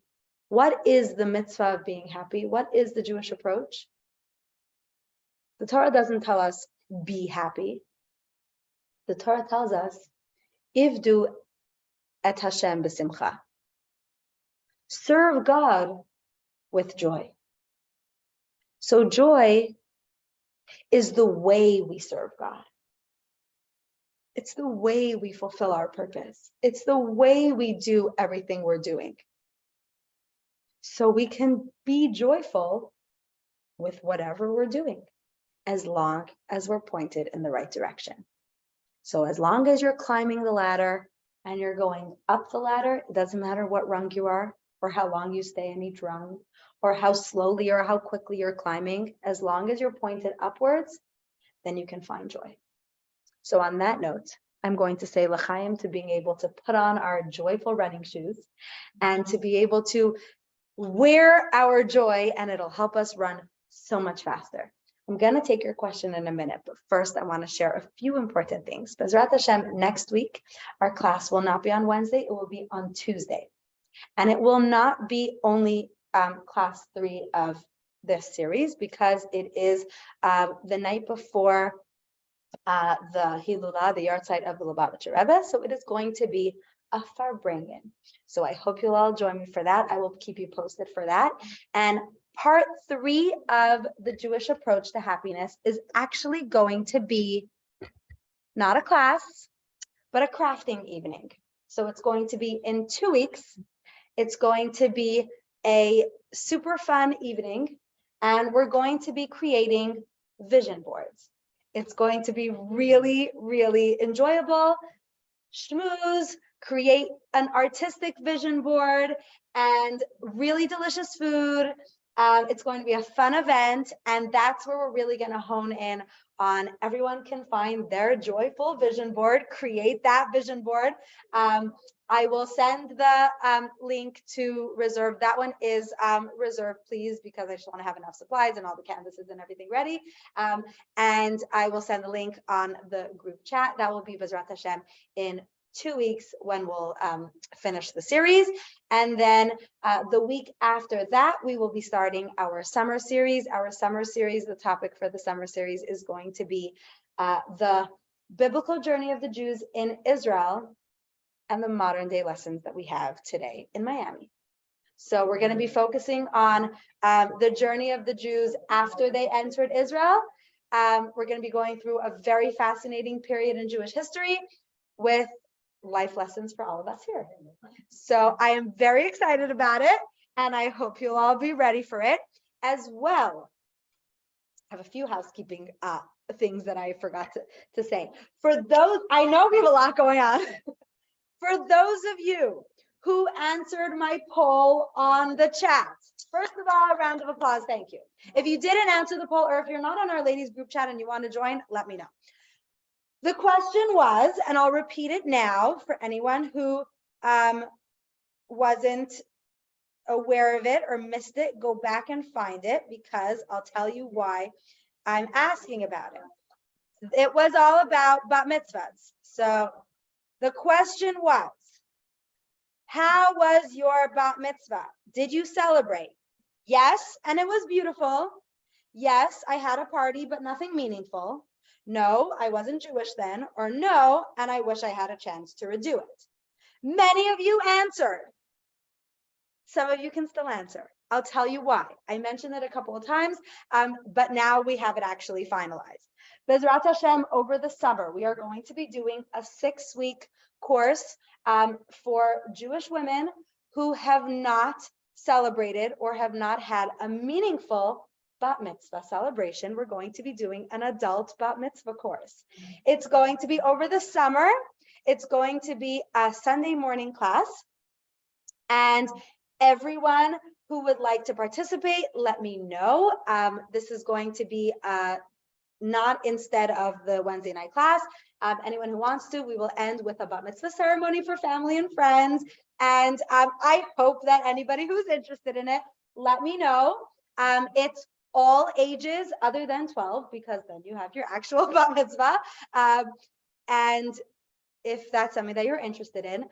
what is the mitzvah of being happy? What is the Jewish approach? The Torah doesn't tell us, be happy. The Torah tells us, Ivdu et Hashem b'simcha. Serve God with joy. So joy is the way we serve God. It's the way we fulfill our purpose. It's the way we do everything we're doing. So we can be joyful with whatever we're doing, as long as we're pointed in the right direction. So as long as you're climbing the ladder and you're going up the ladder, it doesn't matter what rung you are or how long you stay in each rung, or how slowly or how quickly you're climbing, as long as you're pointed upwards, then you can find joy. So on that note, I'm going to say l'chaim to being able to put on our joyful running shoes and to be able to wear our joy, and it'll help us run so much faster. I'm going to take your question in a minute, but first I want to share a few important things. B'ezrat Hashem, next week, our class will not be on Wednesday, it will be on Tuesday. And it will not be only class 3 of this series, because it is the night before the Hilula, the yahrzeit of the Lubavitcher Rebbe. So it is going to be a farbrengen. So I hope you'll all join me for that. I will keep you posted for that. And part 3 of the Jewish approach to happiness is actually going to be not a class, but a crafting evening. So it's going to be in 2 weeks. It's going to be a super fun evening, and we're going to be creating vision boards. It's going to be really, really enjoyable. Schmooze, create an artistic vision board, and really delicious food. It's going to be a fun event, and that's where we're really going to hone in on everyone can find their joyful vision board, create that vision board. I will send the link to reserve. That one is reserved, please, because I just want to have enough supplies and all the canvases and everything ready. And I will send the link on the group chat. That will be B'ezrat Hashem in 2 weeks when we'll finish the series. And then the week after that, we will be starting our summer series. Our summer series, the topic for the summer series is going to be the biblical journey of the Jews in Israel and the modern day lessons that we have today in Miami. So we're going to be focusing on the journey of the Jews after they entered Israel. We're going to be going through a very fascinating period in Jewish history with life lessons for all of us here. So I am very excited about it, and I hope you'll all be ready for it as well. I have a few housekeeping things that I forgot to say. For those, I know we have a lot going on. For those of you who answered my poll on the chat, first of all, a round of applause, thank you. If you didn't answer the poll, or if you're not on our ladies group chat and you want to join, let me know. The question was, and I'll repeat it now for anyone who wasn't aware of it or missed it, go back and find it, because I'll tell you why I'm asking about it. It was all about bat mitzvahs. So the question was, how was your bat mitzvah? Did you celebrate? Yes, and it was beautiful. Yes, I had a party, but nothing meaningful. No, I wasn't Jewish then. Or no, and I wish I had a chance to redo it. Many of you answered. Some of you can still answer. I'll tell you why. I mentioned it a couple of times, but now we have it actually finalized. Bezrat Hashem, over the summer, we are going to be doing a 6-week course for Jewish women who have not celebrated or have not had a meaningful bat mitzvah celebration. We're going to be doing an adult bat mitzvah course. It's going to be over the summer. It's going to be a Sunday morning class. And everyone who would like to participate, let me know. This is going to be not instead of the Wednesday night class. Anyone who wants to, we will end with a bat mitzvah ceremony for family and friends. And I hope that anybody who's interested in it, let me know. It's all ages other than 12, because then you have your actual bat mitzvah. And if that's something that you're interested in,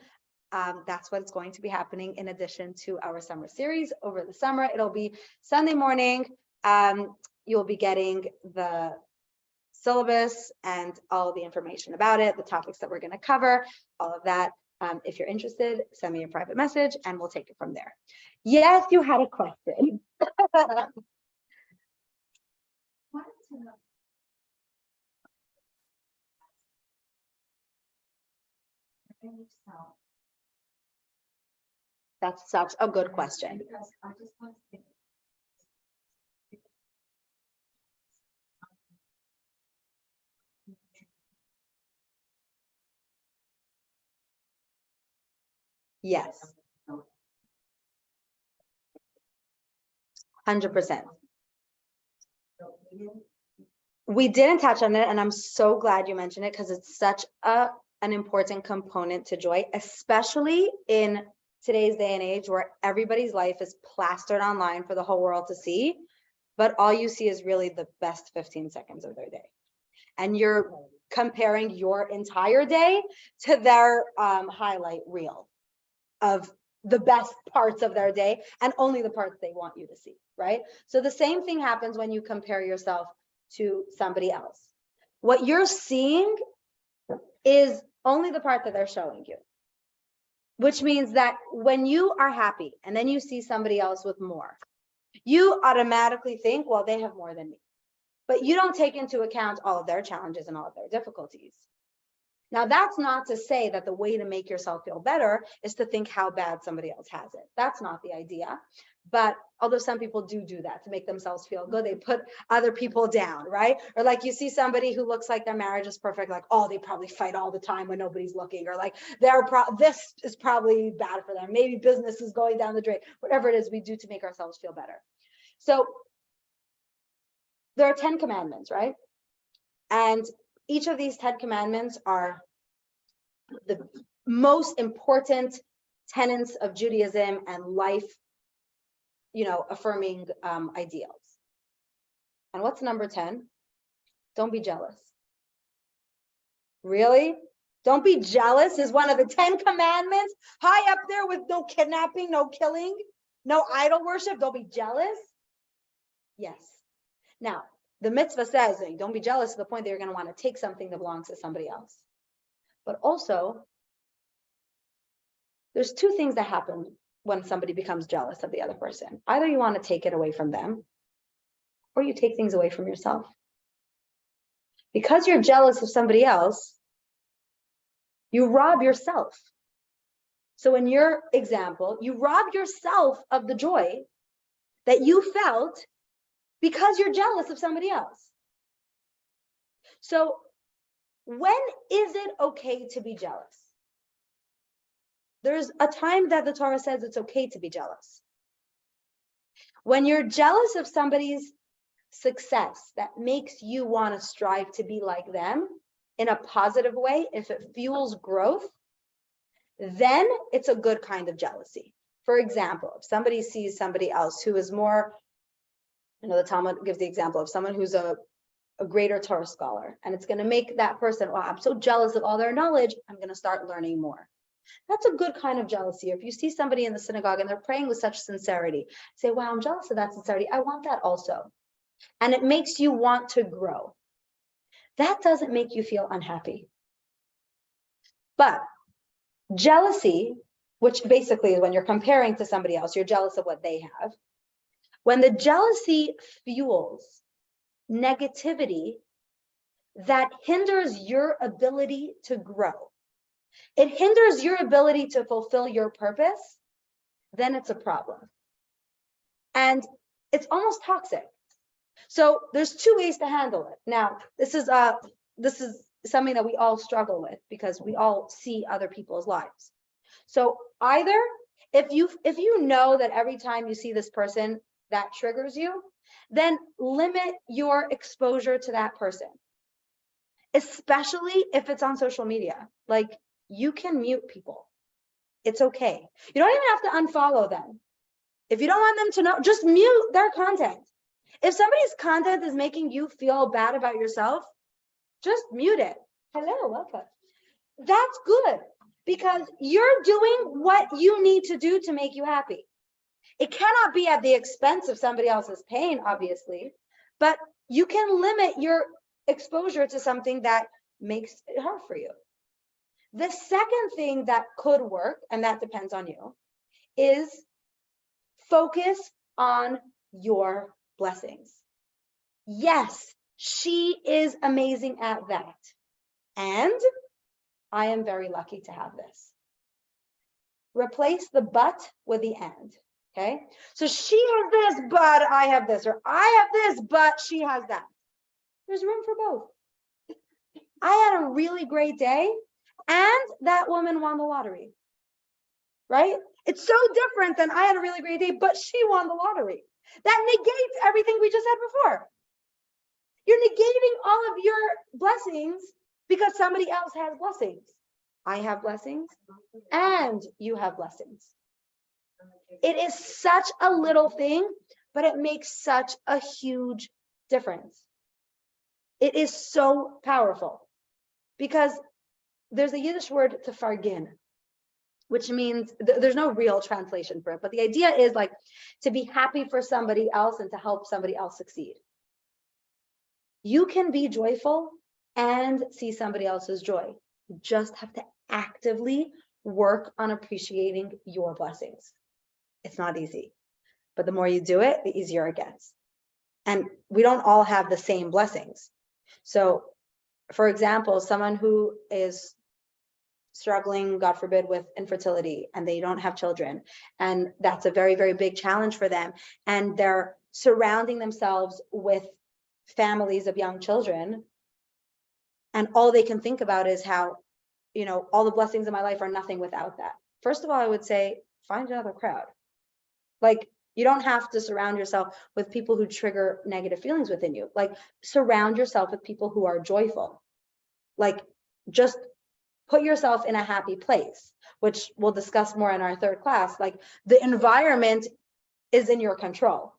that's what's going to be happening in addition to our summer series over the summer. It'll be Sunday morning. You'll be getting the syllabus and all the information about it, the topics that we're going to cover, all of that. If you're interested, send me a private message and we'll take it from there. Yes, you had a question. That's such a good question. Yes. 100%. We didn't touch on it, and I'm so glad you mentioned it, because it's such an important component to joy, especially in today's day and age where everybody's life is plastered online for the whole world to see, but all you see is really the best 15 seconds of their day. And you're comparing your entire day to their highlight reel of the best parts of their day, and only the parts they want you to see, right? So the same thing happens when you compare yourself to somebody else. What you're seeing is only the part that they're showing you, which means that when you are happy and then you see somebody else with more, you automatically think, well, they have more than me. But you don't take into account all of their challenges and all of their difficulties. Now, that's not to say that the way to make yourself feel better is to think how bad somebody else has it. That's not the idea. But although some people do that to make themselves feel good, they put other people down, right? Or like you see somebody who looks like their marriage is perfect, like, oh, they probably fight all the time when nobody's looking, or like this is probably bad for them. Maybe business is going down the drain. Whatever it is we do to make ourselves feel better. So there are 10 commandments, right? And each of these 10 commandments are the most important tenets of Judaism and life, affirming ideals. And what's number 10? Don't be jealous. Really? Don't be jealous is one of the 10 commandments, high up there with no kidnapping, no killing, no idol worship. Don't be jealous. Yes. Now, the mitzvah says that don't be jealous to the point that you're going to want to take something that belongs to somebody else. But also, there's two things that happen when somebody becomes jealous of the other person. Either you want to take it away from them, or you take things away from yourself. Because you're jealous of somebody else, you rob yourself. So in your example, you rob yourself of the joy that you felt because you're jealous of somebody else. So when is it okay to be jealous? There's a time that the Torah says it's okay to be jealous. When you're jealous of somebody's success that makes you want to strive to be like them in a positive way, if it fuels growth, then it's a good kind of jealousy. For example, if somebody sees somebody else who is more, the Talmud gives the example of someone who's a greater Torah scholar, and it's going to make that person, wow, I'm so jealous of all their knowledge, I'm going to start learning more. That's a good kind of jealousy. Or if you see somebody in the synagogue and they're praying with such sincerity, say, wow, I'm jealous of that sincerity. I want that also. And it makes you want to grow. That doesn't make you feel unhappy. But jealousy, which basically is when you're comparing to somebody else, you're jealous of what they have. When the jealousy fuels negativity that hinders your ability to grow, it hinders your ability to fulfill your purpose, then it's a problem. And it's almost toxic. So there's two ways to handle it. Now, this is something that we all struggle with because we all see other people's lives. So either if you know that every time you see this person that triggers you, then limit your exposure to that person, especially if it's on social media. Like, you can mute people. It's okay. You don't even have to unfollow them. If you don't want them to know, just mute their content. If somebody's content is making you feel bad about yourself, just mute it. Hello, welcome. That's good because you're doing what you need to do to make you happy. It cannot be at the expense of somebody else's pain, obviously, but you can limit your exposure to something that makes it hard for you. The second thing that could work, and that depends on you, is focus on your blessings. Yes, she is amazing at that. And I am very lucky to have this. Replace the but with the and. Okay, so she has this, but I have this, or I have this, but she has that. There's room for both. I had a really great day, and that woman won the lottery, right? It's so different than I had a really great day, but she won the lottery. That negates everything we just said before. You're negating all of your blessings because somebody else has blessings. I have blessings, and you have blessings. It is such a little thing, but it makes such a huge difference. It is so powerful because there's a Yiddish word to fargin, which means there's no real translation for it, but the idea is like to be happy for somebody else and to help somebody else succeed. You can be joyful and see somebody else's joy. You just have to actively work on appreciating your blessings. It's not easy, but the more you do it, the easier it gets. And we don't all have the same blessings. So, for example, someone who is struggling, God forbid, with infertility and they don't have children, and that's a very, very big challenge for them, and they're surrounding themselves with families of young children, and all they can think about is how, all the blessings in my life are nothing without that. First of all, I would say, find another crowd. Like, you don't have to surround yourself with people who trigger negative feelings within you. Like, surround yourself with people who are joyful. Like, just put yourself in a happy place, which we'll discuss more in our third class. Like, the environment is in your control.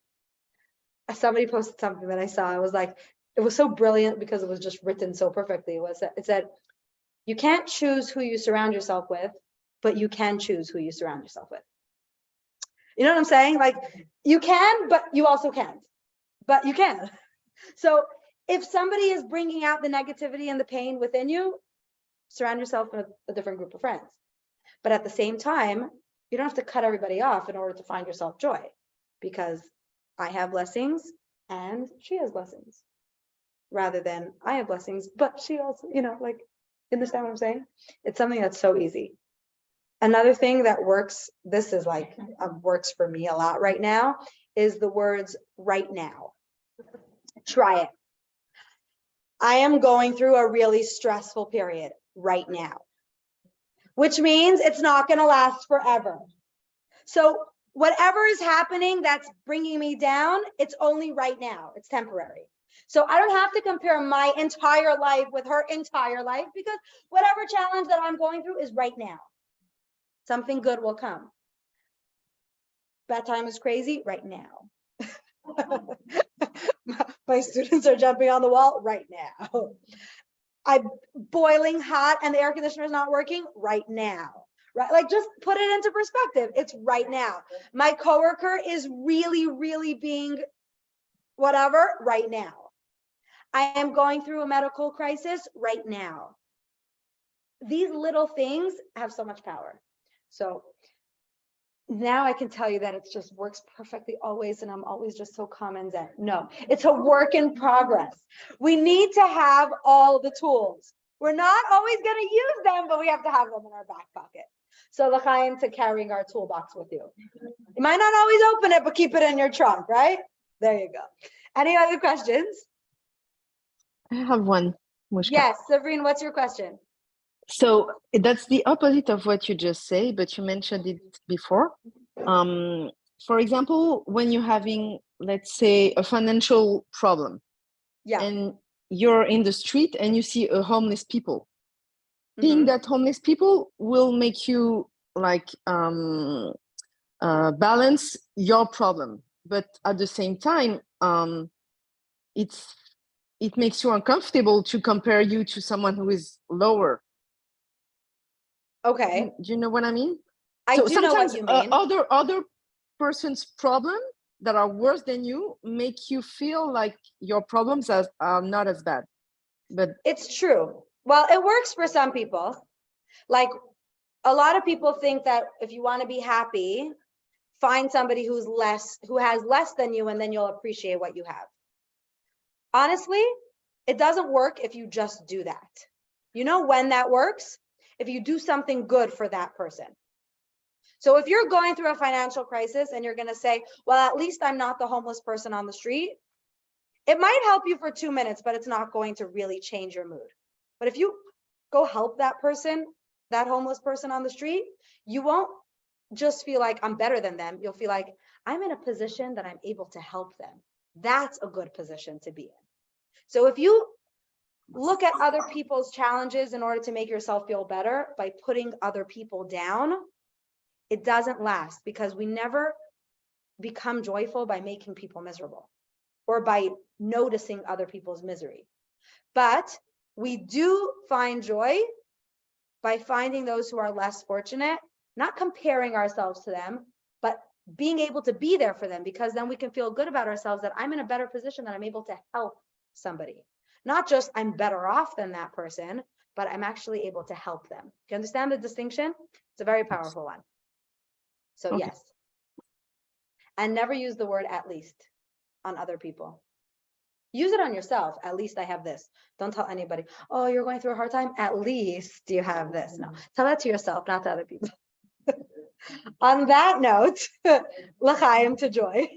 Somebody posted something that I saw. I was like, it was so brilliant because it was just written so perfectly. It said, You can't choose who you surround yourself with, but you can choose who you surround yourself with. You know what I'm saying? Like you can, but you also can't. But you can. So if somebody is bringing out the negativity and the pain within you, surround yourself with a different group of friends. But at the same time, you don't have to cut everybody off in order to find yourself joy, because I have blessings and she has blessings, rather than I have blessings, but she also, like, understand what I'm saying? It's something that's so easy. Another thing that works, this is like, works for me a lot right now, is the words right now. Try it. I am going through a really stressful period right now, which means it's not going to last forever. So whatever is happening that's bringing me down, it's only right now. It's temporary. So I don't have to compare my entire life with her entire life, because whatever challenge that I'm going through is right now. Something good will come. That time is crazy right now. My students are jumping on the wall right now. I'm boiling hot and the air conditioner is not working right now. Right? Like, just put it into perspective. It's right now. My coworker is really, really being whatever right now. I am going through a medical crisis right now. These little things have so much power. So now I can tell you that it just works perfectly always, and I'm always just so calm and zen. No, it's a work in progress. We need to have all the tools. We're not always going to use them, but we have to have them in our back pocket. So l'chaim to carrying our toolbox with you. You might not always open it, but keep it in your trunk, right? There you go. Any other questions?
I have one, Mushka.
Yes, Sabrine, what's your question?
So that's the opposite of what you just say, but you mentioned it before. For example, when you're having, let's say, a financial problem, and you're in the street and you see a homeless people, seeing that homeless people will make you like balance your problem, but at the same time, it makes you uncomfortable to compare you to someone who is lower.
Okay.
Do you know what I mean?
I do know what you mean.
Other person's problem that are worse than you make you feel like your problems are not as bad. But
it's true. Well, it works for some people. Like, a lot of people think that if you want to be happy, find somebody who has less than you, and then you'll appreciate what you have. Honestly, it doesn't work if you just do that. You know when that works? If you do something good for that person. So if you're going through a financial crisis and you're going to say, well, at least I'm not the homeless person on the street, it might help you for 2 minutes, but it's not going to really change your mood. But if you go help that person, that homeless person on the street, you won't just feel like I'm better than them. You'll feel like I'm in a position that I'm able to help them. That's a good position to be in. So if you look at other people's challenges in order to make yourself feel better by putting other people down, it doesn't last, because we never become joyful by making people miserable or by noticing other people's misery. But we do find joy by finding those who are less fortunate, not comparing ourselves to them, but being able to be there for them, because then we can feel good about ourselves that I'm in a better position, that I'm able to help somebody. Not just I'm better off than that person, but I'm actually able to help them. Do you understand the distinction? It's a very powerful one. So okay. Yes. And never use the word at least on other people. Use it on yourself. At least I have this. Don't tell anybody, oh, you're going through a hard time. At least you have this. No, tell that to yourself, not to other people. On that note, l'chaim to joy.